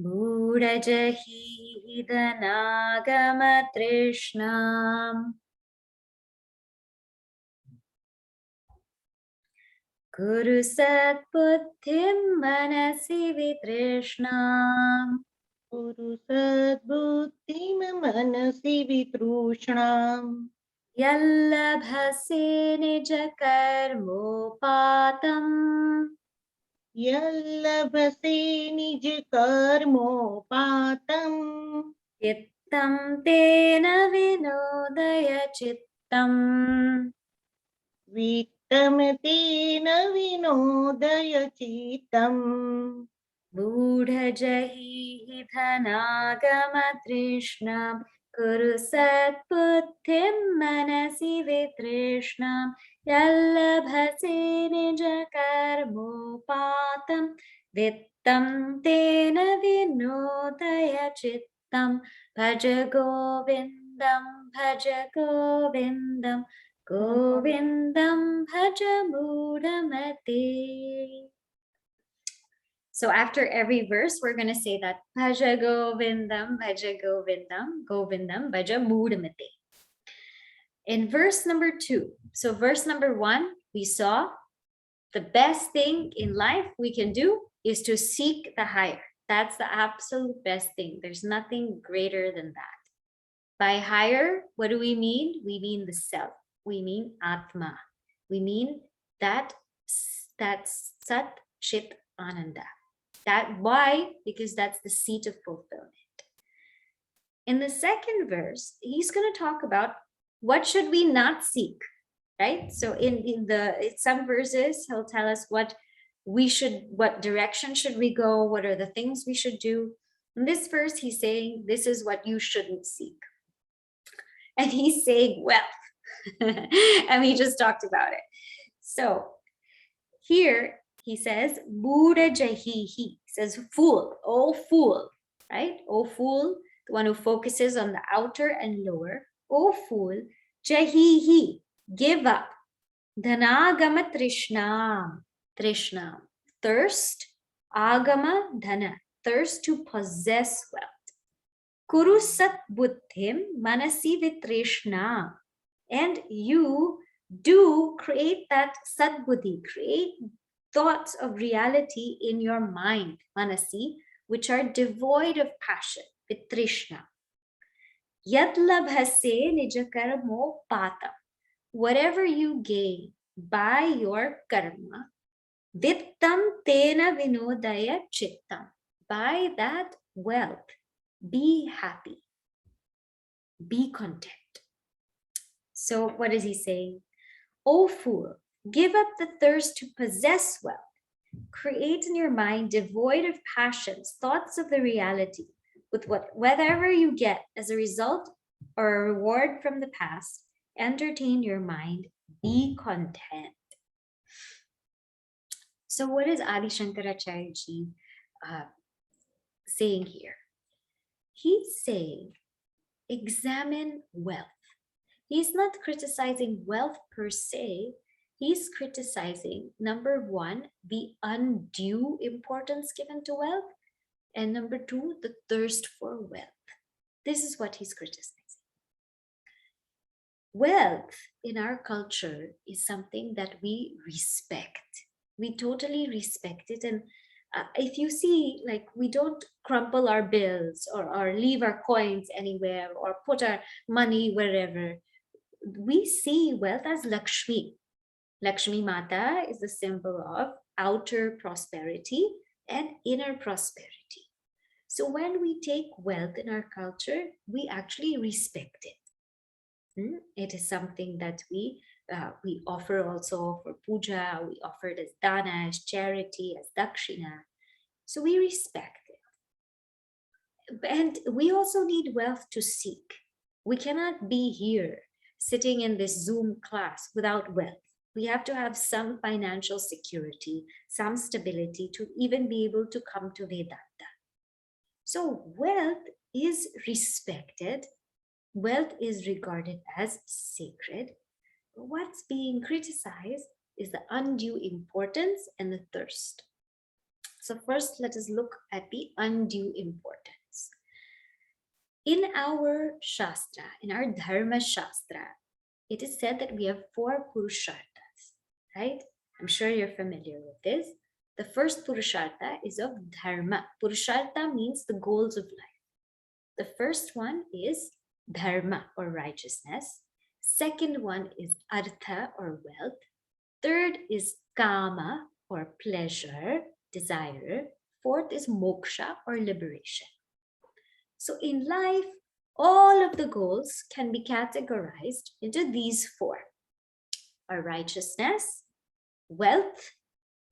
Budajahi hidanagama trishnam Guru sat buddhim manasi vitrishnam Guru sadbuddhim manasi vitrushణam Yallabhase nija karmopatam yallabhase nij karmopatam Chittam tena vinodaya chittam vittam tena vinodaya citam Buddhajahi dhanagama trishnam Kuru satbuddhim manasi vitrishnam Yallabhase nija karmopatam Vittam tena vinodaya chittam Bhaja Govindam Bhaja Govindam Govindam Bhaja Mudamate. So after every verse, we're going to say that Bhaja Govindam, Bhaja Govindam, Govindam, Bhaja Mudamate. In verse number 2, so verse number 1, we saw the best thing in life we can do is to seek the higher. That's the absolute best thing. There's nothing greater than that. By higher, what do we mean? We mean the self. We mean Atma. We mean that Sat Chit Ananda. That why? Because that's the seat of fulfillment. In the second verse, he's going to talk about what should we not seek, right? So in some verses, he'll tell us what direction should we go, what are the things we should do. In this verse, he's saying this is what you shouldn't seek. And he's saying wealth. And we just talked about it. So here he says, Buddha Jahihi. He says, fool, oh fool, right? Oh fool, the one who focuses on the outer and lower. Oh fool, Jahihi, give up. Dhanagama Trishnam, Trishnam, thirst, Agama Dhana, thirst to possess wealth. Kuru Sat Buddhim Manasi Vitrishna, and you do create that Sat Buddhi, create thoughts of reality in your mind, Manasi, which are devoid of passion, Vitrishna. Yat labhase nijakarmo patam, whatever you gain by your karma, vittam tena vinodaya chittam, by that wealth, be happy, be content. So what is he saying? O fool, give up the thirst to possess wealth. Create in your mind devoid of passions, thoughts of the reality, with whatever you get as a result or a reward from the past. Entertain your mind, be content. So what is Adi Shankaracharya ji saying here? He's saying, examine wealth. He's not criticizing wealth per se. He's criticizing, number one, the undue importance given to wealth, and number two, the thirst for wealth. This is what he's criticizing. Wealth in our culture is something that we respect. We totally respect it. And if you see, like, we don't crumple our bills or leave our coins anywhere or put our money wherever. We see wealth as Lakshmi. Lakshmi Mata is the symbol of outer prosperity and inner prosperity. So when we take wealth in our culture, we actually respect it. It is something that we offer also for puja, we offer it as dana, as charity, as dakshina. So we respect it. And we also need wealth to seek. We cannot be here sitting in this Zoom class without wealth. We have to have some financial security, some stability to even be able to come to Vedanta. So wealth is respected. Wealth is regarded as sacred. But what's being criticized is the undue importance and the thirst. So first, let us look at the undue importance. In our Shastra, in our Dharma Shastra, it is said that we have 4 Purusharthas, right? I'm sure you're familiar with this. The first Purushartha is of Dharma. Purushartha means the goals of life. The first one is Dharma or righteousness. Second one is Artha or wealth. Third is Kama or pleasure, desire. Fourth is Moksha or liberation. So in life, all of the goals can be categorized into these 4: are righteousness, wealth,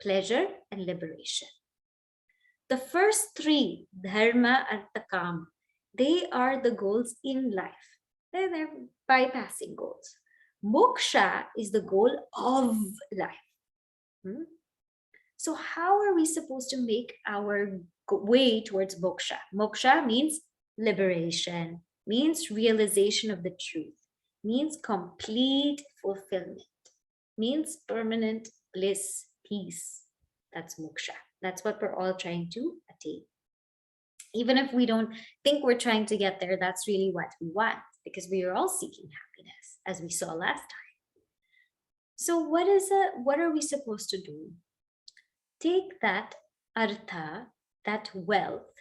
pleasure, and liberation. The first 3, dharma, artha, kama, they are the goals in life. They're bypassing goals. Moksha is the goal of life. So how are we supposed to make our way towards moksha? Moksha means liberation, means realization of the truth, means complete fulfillment, means permanent bliss, peace. That's moksha. That's what we're all trying to attain. Even if we don't think we're trying to get there, that's really what we want, because we are all seeking happiness, as we saw last time. So what are we supposed to do? Take that artha, that wealth,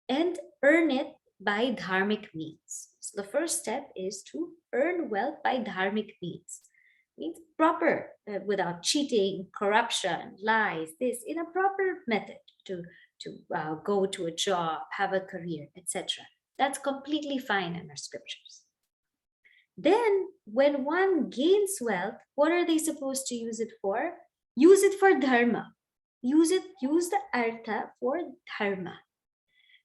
and earn it by dharmic means. So the first step is to earn wealth by dharmic means. Means proper, without cheating, corruption, lies, this, in a proper method to go to a job, have a career, etc. That's completely fine in our scriptures. Then when one gains wealth, what are they supposed to use it for? Use it for dharma. Use the artha for dharma.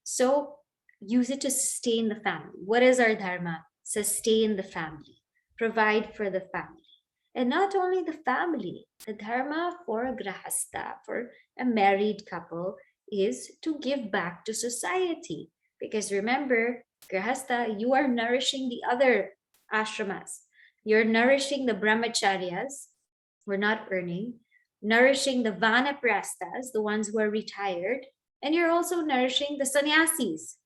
So use it to sustain the family. What is our dharma? Sustain the family, provide for the family. And not only the family, the dharma for a grahastha, for a married couple, is to give back to society. Because remember, grahastha, you are nourishing the other ashramas. You're nourishing the brahmacharyas, we're not earning, nourishing the vanaprasthas, the ones who are retired, and you're also nourishing the sannyasis,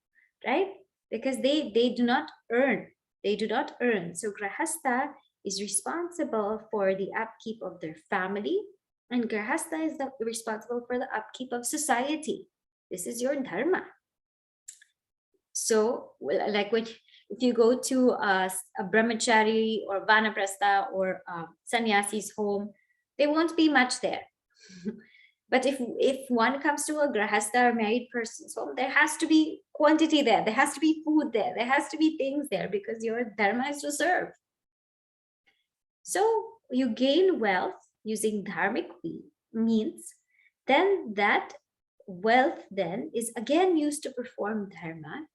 right? Because they do not earn. They do not earn. So grahastha is responsible for the upkeep of their family, and grahastha is responsible for the upkeep of society. This is your dharma. So, like if you go to a brahmachari or vanaprastha or sannyasi's home, there won't be much there. But if one comes to a grahastha or married person's home, there has to be quantity there. There has to be food there. There has to be things there, because your dharma is to serve. So you gain wealth using dharmic means, then that wealth then is again used to perform dharma.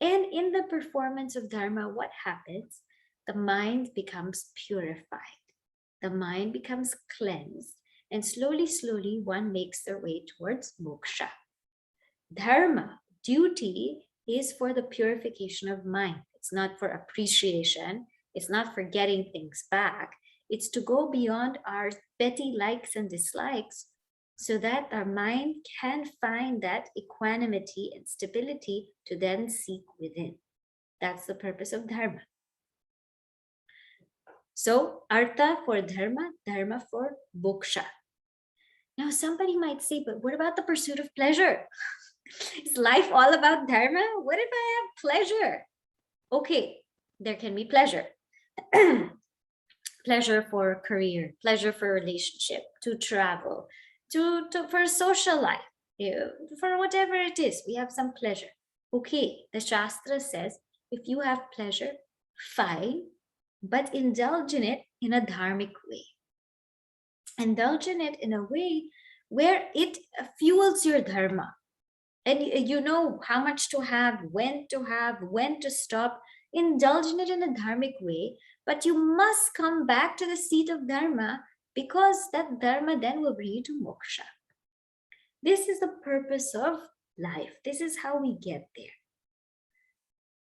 And in the performance of dharma, what happens? The mind becomes purified. The mind becomes cleansed. And slowly, slowly, one makes their way towards moksha. Dharma, duty, is for the purification of mind. It's not for appreciation. It's not for getting things back. It's to go beyond our petty likes and dislikes, so that our mind can find that equanimity and stability to then seek within. That's the purpose of dharma. So artha for dharma, dharma for moksha. Now somebody might say, but what about the pursuit of pleasure? Is life all about dharma? What if I have pleasure? Okay, there can be pleasure. Pleasure for career, pleasure for relationship, to travel, for social life, for whatever it is, we have some pleasure. Okay, the Shastra says, if you have pleasure, fine, but indulge in it in a dharmic way. Indulge in it in a way where it fuels your dharma. And you know how much to have, when to stop. Indulge in it in a dharmic way, but you must come back to the seat of dharma, because that dharma then will bring you to moksha. This is the purpose of life. This is how we get there.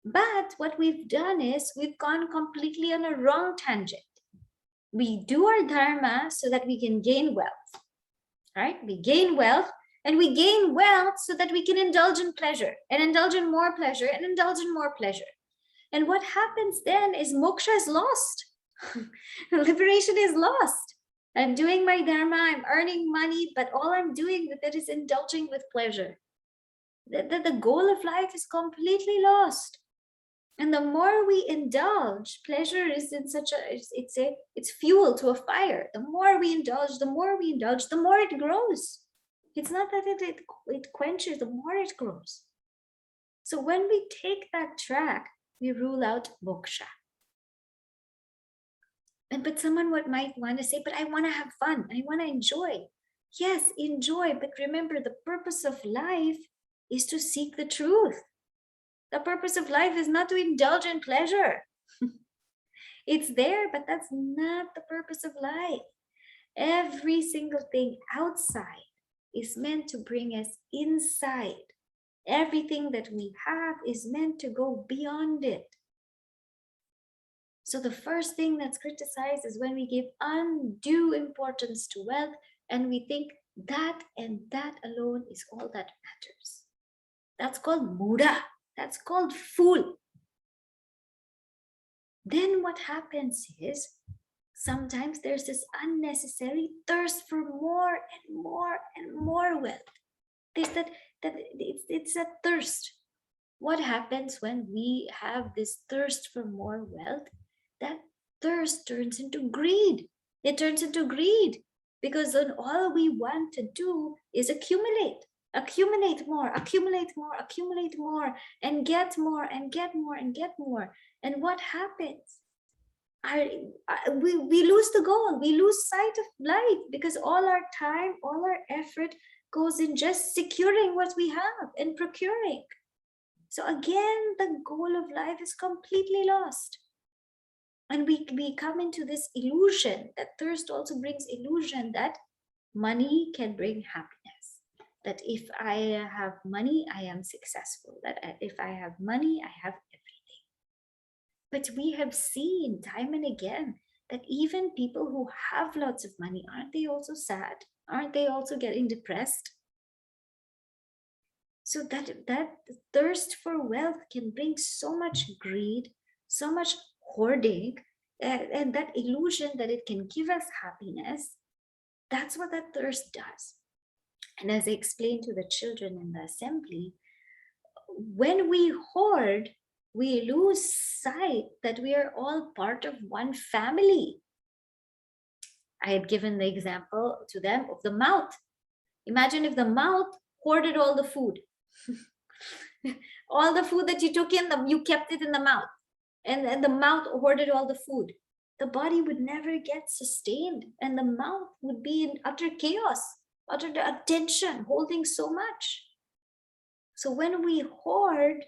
But what we've done is we've gone completely on a wrong tangent. We do our dharma so that we can gain wealth, right? We gain wealth, And we gain wealth so that we can indulge in pleasure and indulge in more pleasure and indulge in more pleasure. And what happens then is moksha is lost. Liberation is lost. I'm doing my dharma, I'm earning money, but all I'm doing with it is indulging with pleasure. The goal of life is completely lost. And the more we indulge, pleasure is in such a, it's fuel to a fire. The more we indulge, the more it grows. It's not that it quenches, the more it grows. So when we take that track, we rule out moksha. But someone might want to say, but I want to have fun. I want to enjoy. Yes, enjoy. But remember, the purpose of life is to seek the truth. The purpose of life is not to indulge in pleasure. It's there, but that's not the purpose of life. Every single thing outside is meant to bring us inside. Everything that we have is meant to go beyond it. So the first thing that's criticized is when we give undue importance to wealth and we think that and that alone is all that matters. That's called Buddha. That's called fool. Then what happens is sometimes there's this unnecessary thirst for more and more and more wealth. There's it's a thirst. What happens when we have this thirst for more wealth? That thirst turns into greed. It turns into greed because then all we want to do is accumulate more, and get more and get more and get more. And what happens? We lose the goal. We lose sight of life because all our time, all our effort goes in just securing what we have and procuring. So again, the goal of life is completely lost. And we come into this illusion that thirst also brings illusion that money can bring happiness. That if I have money, I am successful. That if I have money, I have everything. But we have seen time and again that even people who have lots of money, aren't they also sad? Aren't they also getting depressed? So that thirst for wealth can bring so much greed, so much hoarding, and that illusion that it can give us happiness. That's what that thirst does. And as I explained to the children in the assembly, when we hoard, we lose sight that we are all part of one family. I had given the example to them of the mouth. Imagine if the mouth hoarded all the food. All the food that you took in, you kept it in the mouth. And the mouth hoarded all the food. The body would never get sustained. And the mouth would be in utter chaos, utter attention, holding so much. So when we hoard,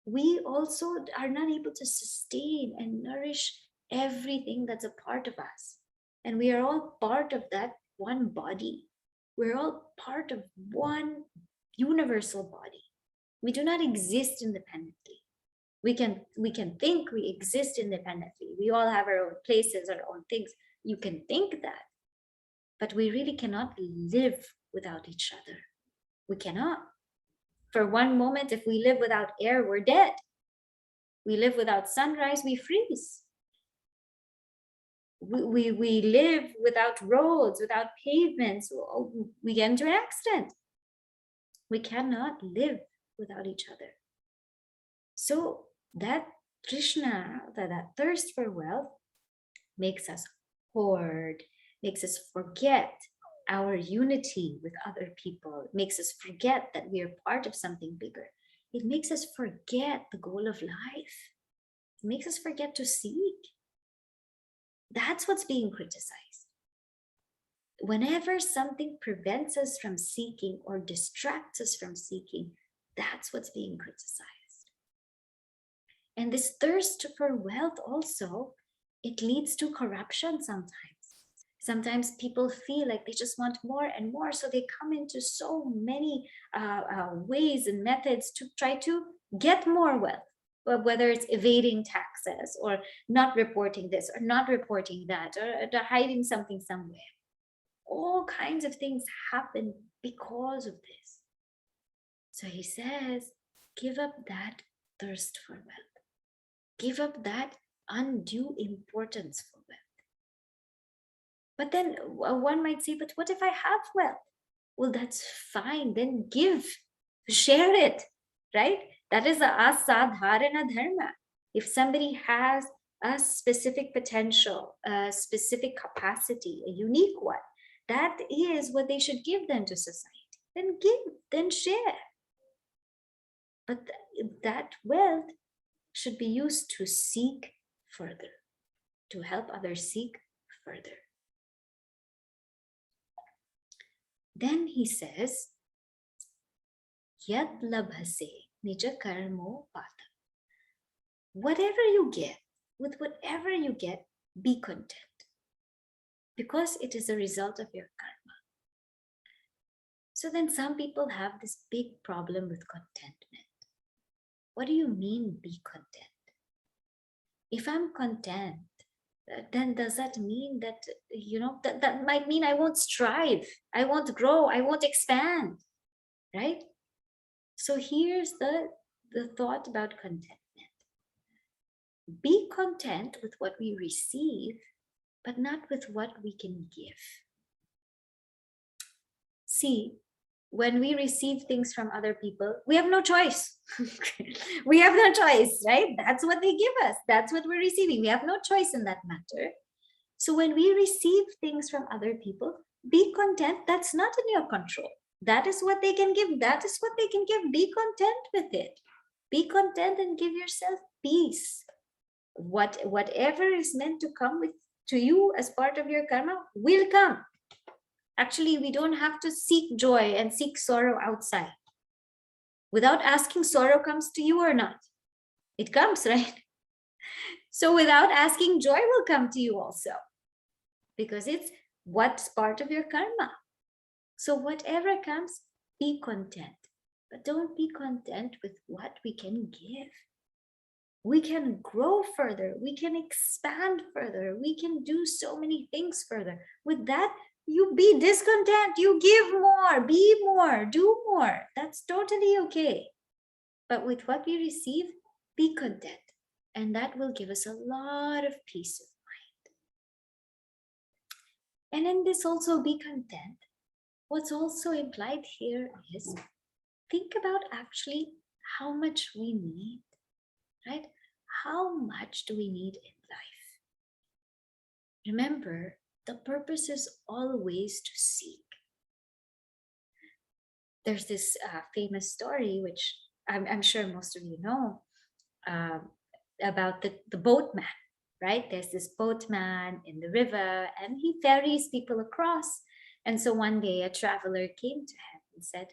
we also are not able to sustain and nourish everything that's a part of us. And we are all part of that one body. We're all part of one universal body. We do not exist independently. We can think we exist independently. We all have our own places, our own things. You can think that, but we really cannot live without each other. We cannot. For one moment, if we live without air, we're dead. We live without sunrise, we freeze. We live without roads, without pavements, we get into an accident. We cannot live without each other. So that Krishna, that thirst for wealth, makes us hoard, makes us forget our unity with other people. It makes us forget that we are part of something bigger. It makes us forget the goal of life. It makes us forget to seek. That's what's being criticized. Whenever something prevents us from seeking or distracts us from seeking, that's what's being criticized. And this thirst for wealth also, it leads to corruption sometimes. Sometimes people feel like they just want more and more, so they come into so many ways and methods to try to get more wealth, whether it's evading taxes or not reporting this or not reporting that or hiding something somewhere. All kinds of things happen because of this. So he says, give up that thirst for wealth. Give up that undue importance for wealth. But then one might say, but what if I have wealth? Well, that's fine. Then give, share it, right? That is a asadharana dharma. If somebody has a specific potential, a specific capacity, a unique one, that is what they should give then to society. Then give, then share. But that wealth should be used to seek further, to help others seek further. Then he says, Yad labhase nija karmo pata. Whatever you get, with whatever you get, be content. Because it is a result of your karma. So then some people have this big problem with contentment. What do you mean be content? If I'm content, then does that mean that, that might mean I won't strive, I won't grow, I won't expand, right? So here's the thought about contentment. Be content with what we receive, but not with what we can give. See, when we receive things from other people, we have no choice. We have no choice, right? That's what they give us. That's what we're receiving. We have no choice in that matter. So when we receive things from other people, be content. That's not in your control. That is what they can give. That is what they can give. Be content with it. Be content and give yourself peace. Whatever is meant to come to you as part of your karma will come. Actually, we don't have to seek joy and seek sorrow outside. Without asking, sorrow comes to you or not. It comes, right? So without asking, joy will come to you also. Because it's what's part of your karma. So whatever comes, be content. But don't be content with what we can give. We can grow further. We can expand further. We can do so many things further. With that, you be discontent. You give more, be more, do more. That's totally okay. But with what we receive, be content. And that will give us a lot of peace of mind. And in this also be content. What's also implied here is think about actually how much we need, right? How much do we need in life? Remember, the purpose is always to seek. There's this famous story, which I'm sure most of you know, about the boatman, right? There's this boatman in the river and he ferries people across. And so one day a traveler came to him and said,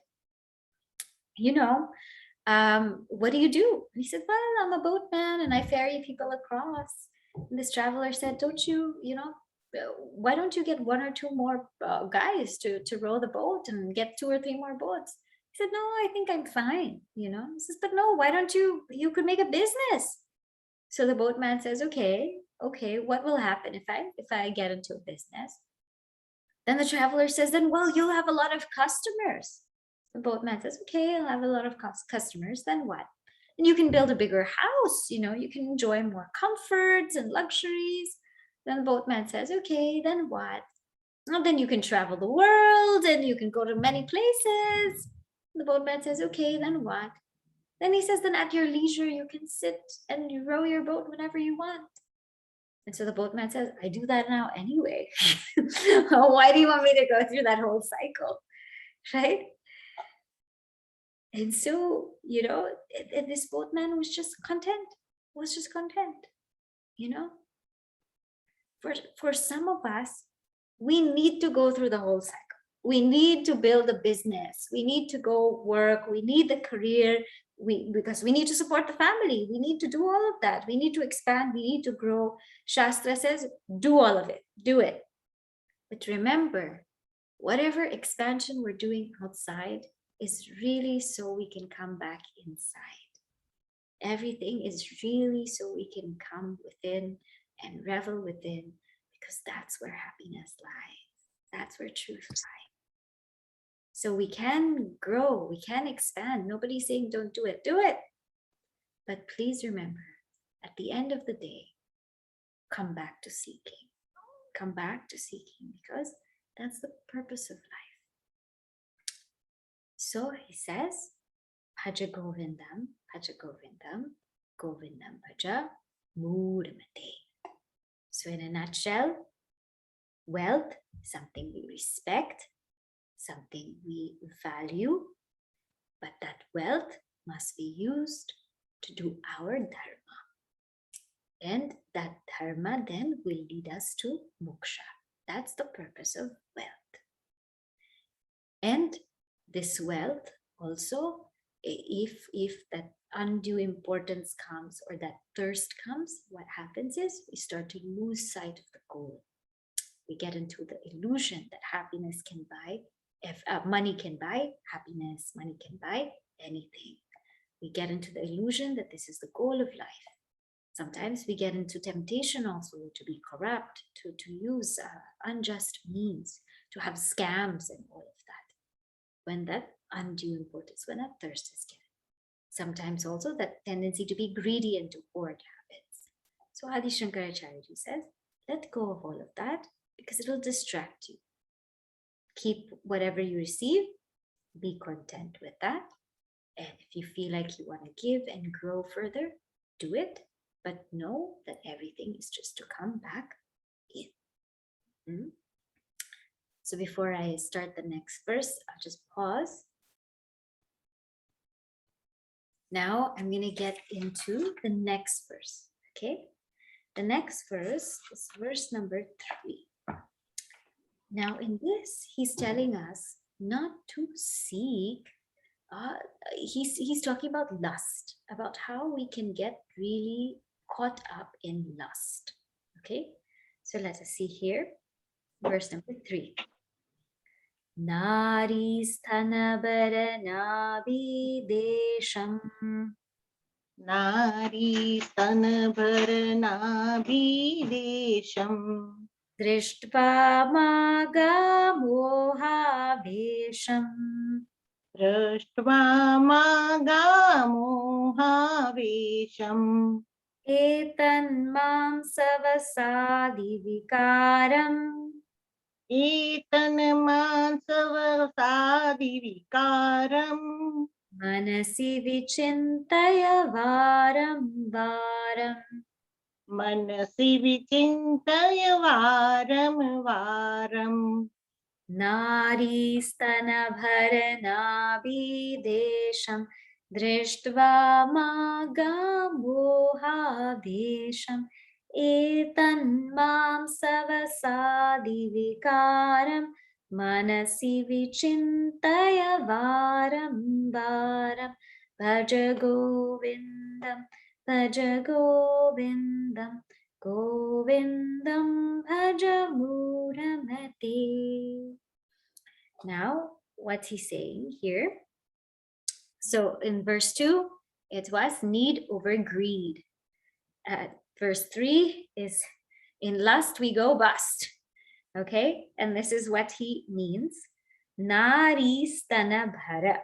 what do you do? And he said, well, I'm a boatman and I ferry people across. And this traveler said, why don't you get one or two more guys to row the boat and get 2 or 3 more boats? He said, no, I think I'm fine. He says, but no, why don't you could make a business. So the boatman says, okay, what will happen if I get into a business? Then the traveler says, then, well, you'll have a lot of customers. The boatman says, okay, I'll have a lot of customers. Then what? And you can build a bigger house. You can enjoy more comforts and luxuries. Then the boatman says, okay, then what? Well, then you can travel the world and you can go to many places. The boatman says, okay, then what? Then he says, then at your leisure, you can sit and you row your boat whenever you want. And so the boatman says, I do that now anyway. Why do you want me to go through that whole cycle? Right? And so, this boatman was just content, For some of us, we need to go through the whole cycle. We need to build a business. We need to go work. We need the career. Because we need to support the family. We need to do all of that. We need to expand. We need to grow. Shastra says, do all of it. Do it. But remember, whatever expansion we're doing outside is really so we can come back inside. Everything is really so we can come within and revel within, because that's where happiness lies. That's where truth lies. So we can grow, we can expand. Nobody's saying don't do it. Do it. But please remember, at the end of the day, come back to seeking. Come back to seeking, because that's the purpose of life. So he says, Bhaja Govindam, Govindam Bhaja Mudamate. So in a nutshell, wealth, something we respect, something we value, but that wealth must be used to do our dharma. And that dharma then will lead us to moksha. That's the purpose of wealth. And this wealth also, if that undue importance comes or that thirst comes, what happens is we start to lose sight of the goal. We get into the illusion that happiness can buy, if money can buy happiness, money can buy anything. We get into the illusion that this is the goal of life. Sometimes we get into temptation also to be corrupt, to use unjust means, to have scams and all of that. When that undue importance, when that thirst is given. Sometimes also that tendency to be greedy and to hoard habits. So Adi Shankaracharya says, let go of all of that because it will distract you. Keep whatever you receive, be content with that. And if you feel like you want to give and grow further, do it. But know that everything is just to come back in. So before I start the next verse, I'll just pause. Now I'm going to get into the next verse, okay? The next verse is verse number 3. Now in this, he's telling us not to seek. He's talking about lust, about how we can get really caught up in lust, okay? So let us see here, verse number 3. Nari sthanabharanabhidesham Nari stanabharanabhidesham Drishtva magamohabhesham Drashtva magamohavesham Etanmam savasadi vikaram Etanmansavasadi-vikaram Manasi vichintaya varam varam Manasi vichintaya varam varam Nari sthanabharanabhidesham Drishtva magamohabhesham Etanmam savasadi vikaram Manasi vichintaya varam varam Bhaja Govindam Govindam Bhaja Mudamate. Now, what's he saying here? So in verse 2, it was need over greed. Verse 3 is in lust we go bust. Okay, and this is what he means. Nari stana bhara.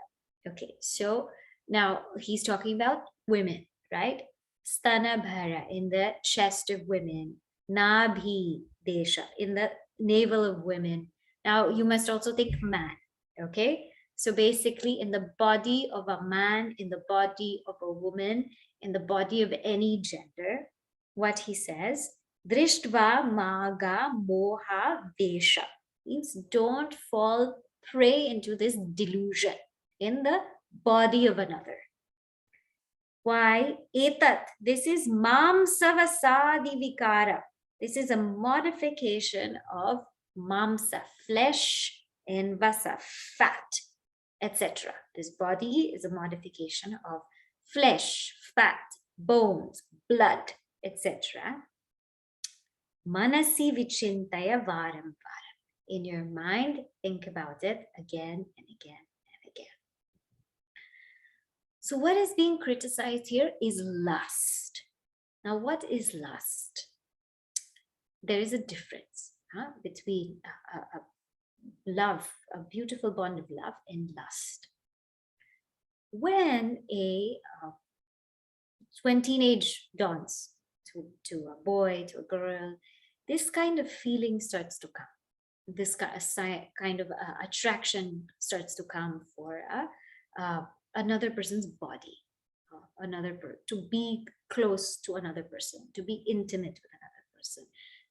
Okay, so now he's talking about women, right? Stana bhara, in the chest of women. Nabhi desha, in the navel of women. Now you must also think man, okay? So basically in the body of a man, in the body of a woman, in the body of any gender, what he says, Drishtva maga moha vesha, means don't fall prey into this delusion in the body of another. Why? Etat, this is mamsavasadi vikara. This is a modification of mamsa, flesh, and vasa, fat, etc. This body is a modification of flesh, fat, bones, blood, etc. Manasi vichintaya varam varam. In your mind, think about it again and again and again. So what is being criticized here is lust. Now, what is lust? There is a difference between a love, a beautiful bond of love and lust. When when teenage dawns to a boy, to a girl, this kind of feeling starts to come. This kind of attraction starts to come for another person's body, to be close to another person, to be intimate with another person.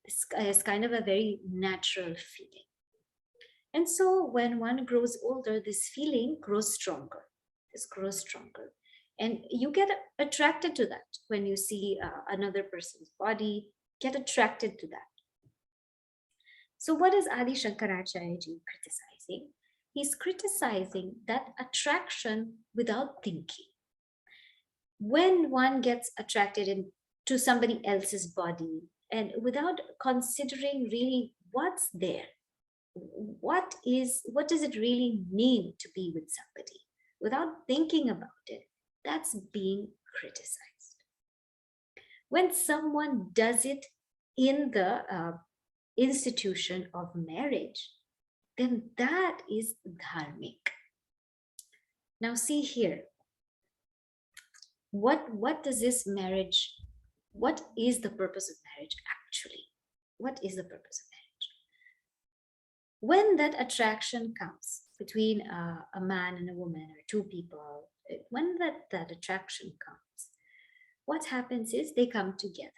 This is kind of a very natural feeling. And so when one grows older, this feeling grows stronger. This grows stronger. And you get attracted to that when you see another person's body, get attracted to that. So what is Adi Shankaracharya ji criticizing? He's criticizing that attraction without thinking. When one gets attracted to somebody else's body and without considering really what's there, what does it really mean to be with somebody, without thinking about it, that's being criticized. When someone does it in the institution of marriage, then that is dharmic. Now see here, what does this marriage, what is the purpose of marriage actually? What is the purpose of marriage? When that attraction comes between a man and a woman, or two people, when that attraction comes, what happens is they come together.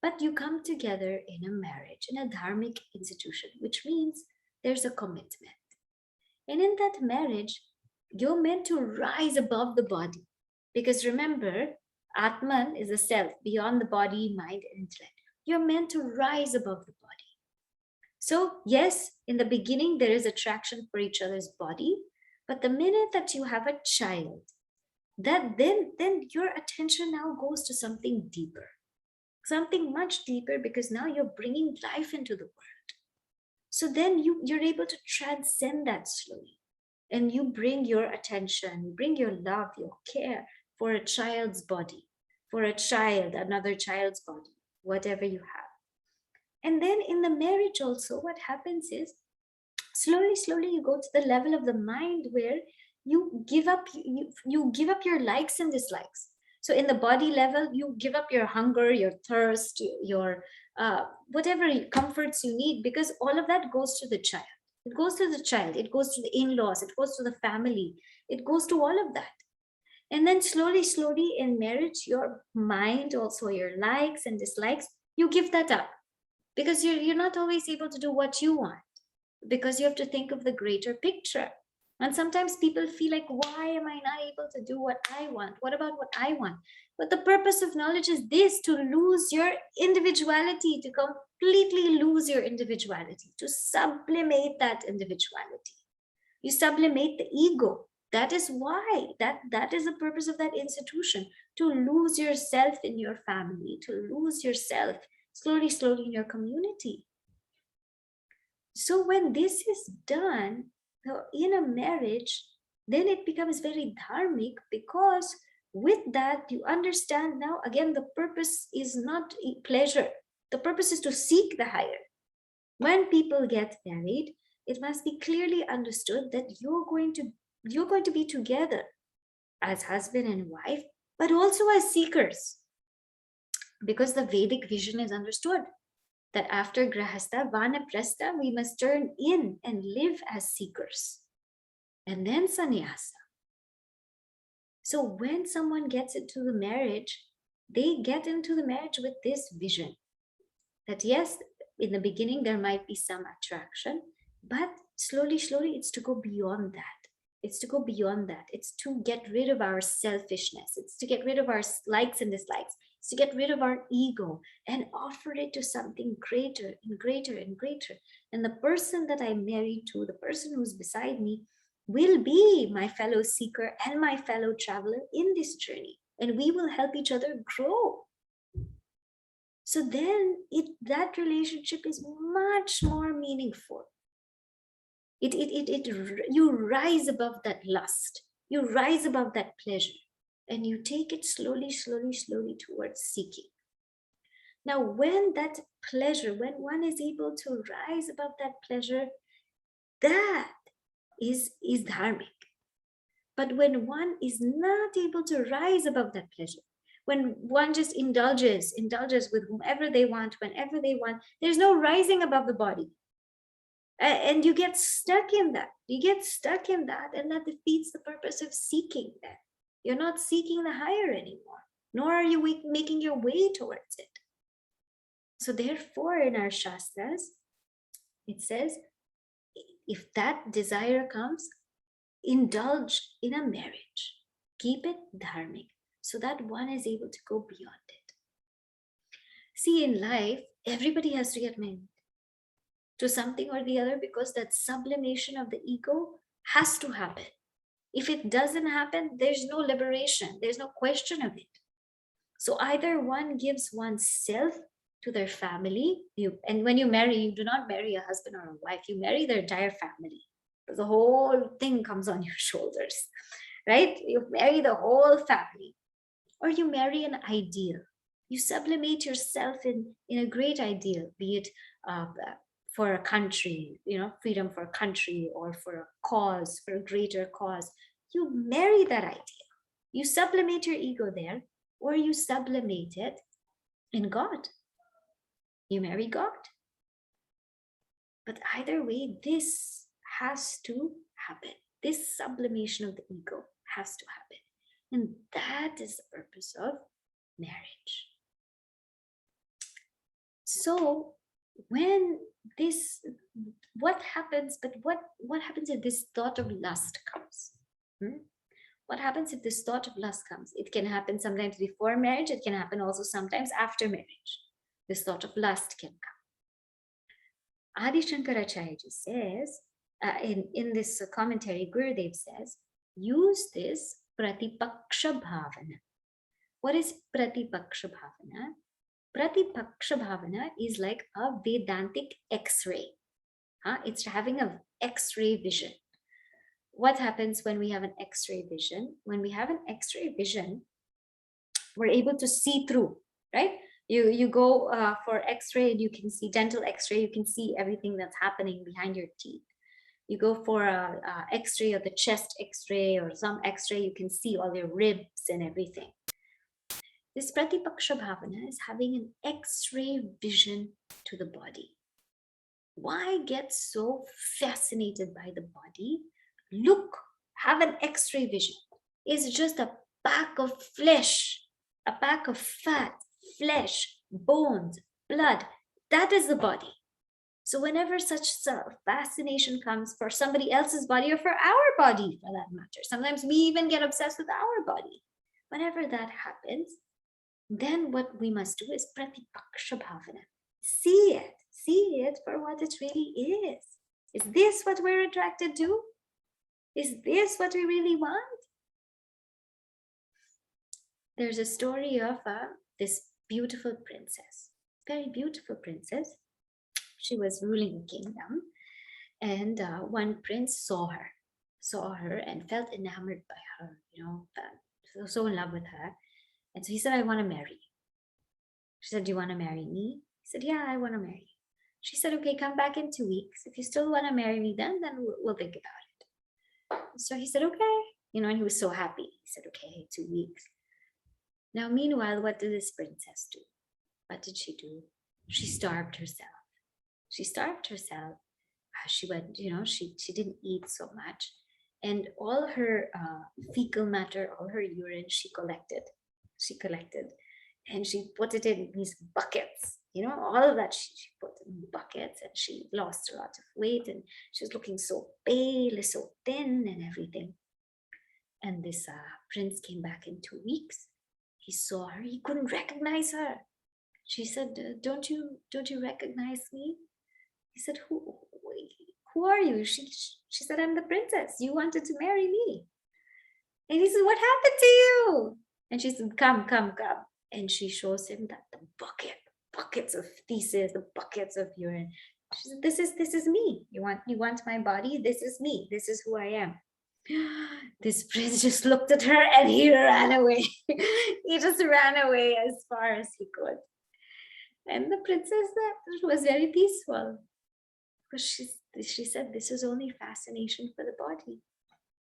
But you come together in a marriage, in a dharmic institution, which means there's a commitment. And in that marriage, you're meant to rise above the body. Because remember, Atman is a self beyond the body, mind, and intellect. You're meant to rise above the body. So yes, in the beginning, there is attraction for each other's body. But the minute that you have a child, that then your attention now goes to something deeper. Something much deeper, because now you're bringing life into the world. So then you're able to transcend that slowly. And you bring your attention, you bring your love, your care for a child's body, for a child, another child's body, whatever you have. And then in the marriage also, what happens is, slowly you go to the level of the mind where you give up your likes and dislikes. So in the body level, you give up your hunger, your thirst, your whatever comforts you need, because all of that goes to the child. It goes to the child, it goes to the in-laws, it goes to the family, it goes to all of that. And then slowly in marriage, your mind, also your likes and dislikes, you give that up, because you're not always able to do what you want, because you have to think of the greater picture. And sometimes people feel like, why am I not able to do what I want? What about what I want? But the purpose of knowledge is this: to lose your individuality, to completely lose your individuality, to sublimate that individuality. You sublimate the ego. That is why, that is the purpose of that institution, to lose yourself in your family, to lose yourself slowly in your community. So when this is done in a marriage, then it becomes very dharmic, because with that you understand now, again, the purpose is not pleasure. The purpose is to seek the higher. When people get married, it must be clearly understood that you're going to be together as husband and wife, but also as seekers. Because the Vedic vision is understood that after Grahastha, Vanaprastha, we must turn in and live as seekers. And then Sannyasa. So when someone gets into the marriage, they get into the marriage with this vision that yes, in the beginning there might be some attraction, but slowly it's to go beyond that. It's to go beyond that. It's to get rid of our selfishness. It's to get rid of our likes and dislikes. It's to get rid of our ego and offer it to something greater and greater and greater. And the person that I'm married to, the person who's beside me, will be my fellow seeker and my fellow traveler in this journey. And we will help each other grow. So then that relationship is much more meaningful. You rise above that lust, you rise above that pleasure, and you take it slowly towards seeking. Now, when that pleasure, when one is able to rise above that pleasure, that is dharmic. But when one is not able to rise above that pleasure, when one just indulges with whomever they want, whenever they want, there's no rising above the body. And you get stuck in that. And that defeats the purpose of seeking that. You're not seeking the higher anymore, nor are you making your way towards it. So therefore, in our Shastras, it says, if that desire comes, indulge in a marriage. Keep it dharmic, so that one is able to go beyond it. See, in life, everybody has to get married to something or the other, because that sublimation of the ego has to happen. If it doesn't happen, there's no liberation. There's no question of it. So either one gives oneself to their family, and when you marry, you do not marry a husband or a wife, you marry their entire family. The whole thing comes on your shoulders, right? You marry the whole family. Or you marry an ideal. You sublimate yourself in a great ideal, be it for a country, freedom for a country, or for a cause, for a greater cause. You marry that ideal. You sublimate your ego there, or you sublimate it in God. You marry God. But either way, this has to happen. This sublimation of the ego has to happen. And that is the purpose of marriage. So when this, what happens if this thought of lust comes? What happens if this thought of lust comes? It can happen sometimes before marriage. It can happen also sometimes after marriage. This thought of lust can come. Adi Shankaracharya says, in this commentary, Gurudev says, use this pratipaksha bhavana. What is pratipaksha bhavana? Pratipaksha bhavana is like a Vedantic X-ray. It's having an X-ray vision. What happens when we have an X-ray vision? When we have an X-ray vision, we're able to see through, right? You go for X-ray and you can see dental X-ray, you can see everything that's happening behind your teeth. You go for a X-ray of the chest X-ray or some X-ray, you can see all your ribs and everything. This Pratipaksha Bhavana is having an X-ray vision to the body. Why get so fascinated by the body? Look, have an X-ray vision. It's just a pack of flesh, a pack of fat, flesh, bones, blood. That is the body. So whenever such fascination comes for somebody else's body, or for our body for that matter, sometimes we even get obsessed with our body. Whenever that happens, then what we must do is Pratipaksha Bhavana. See it for what it really is. Is this what we're attracted to? Is this what we really want? There's a story of this beautiful princess, very beautiful princess. She was ruling a kingdom, and one prince saw her and felt enamored by her, so in love with her. And so he said, I want to marry you. She said, do you want to marry me? He said, yeah, I want to marry you. She said, okay, come back in 2 weeks. If you still want to marry me, then we'll think about it. So he said, okay, and he was so happy. He said, okay, 2 weeks. Now, meanwhile, what did this princess do? What did she do? She starved herself. She went, she didn't eat so much. And all her fecal matter, all her urine, she collected. And she put it in these buckets. All of that she put in buckets, and she lost a lot of weight, and she was looking so pale, so thin and everything. And this prince came back in 2 weeks. He saw her. He couldn't recognize her. She said, don't you recognize me? He said, who are you? She said, I'm the princess. You wanted to marry me. And he said, what happened to you? And she said, come. And she shows him that the buckets of feces, the buckets of urine. She said, this is me. You want my body? This is me. This is who I am. This prince just looked at her and he ran away. He just ran away as far as he could. And the princess was very peaceful. Because she said this is only fascination for the body.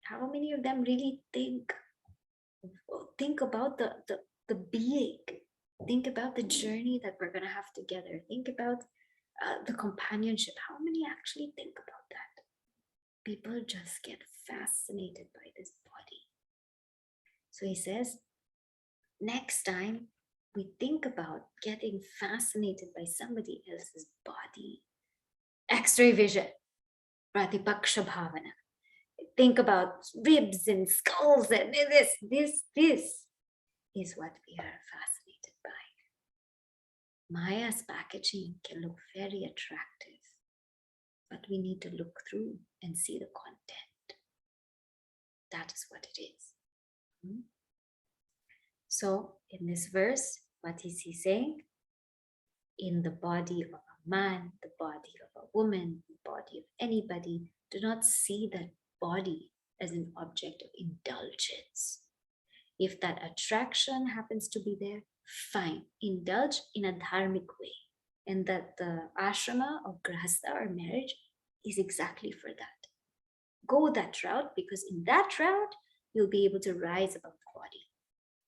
How many of them really think about the being? Think about the journey that we're going to have together. Think about the companionship. How many actually think about that? People just get fascinated by this body. So he says, next time we think about getting fascinated by somebody else's body, X-ray vision, Pratipaksha Bhavana. Think about ribs and skulls and this is what we are fascinated by. Maya's packaging can look very attractive, but we need to look through and see the content. That is what it is. So in this verse, what is he saying? In the body of a man, the body of a woman, the body of anybody, do not see that body as an object of indulgence. If that attraction happens to be there, fine, indulge in a dharmic way. And that the ashrama of grahastha or marriage is exactly for that. Go that route, because in that route, you'll be able to rise above the body.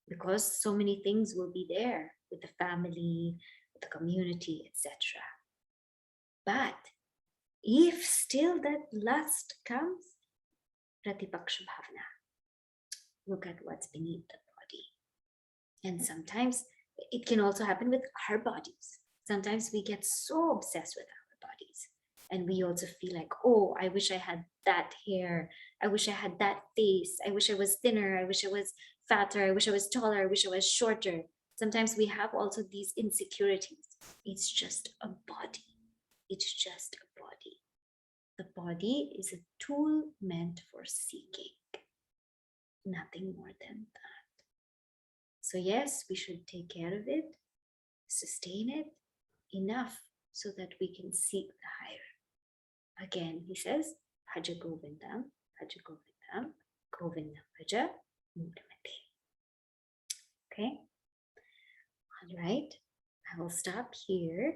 Because so many things will be there with the family, with the community, etc. But if still that lust comes, Pratipaksha Bhavana, look at what's beneath the body. And sometimes it can also happen with our bodies. Sometimes we get so obsessed with our bodies, and we also feel like, oh, I wish I had that hair. I wish I had that face. I wish I was thinner. I wish I was fatter. I wish I was taller. I wish I was shorter. Sometimes we have also these insecurities. It's just a body. It's just a body. The body is a tool meant for seeking. Nothing more than that. So yes, we should take care of it, sustain it enough so that we can seek the higher. Again, he says, Bhaja Govindam, Bhaja Govindam, Govindam Bhaja Mudamate. Okay? All right, I will stop here.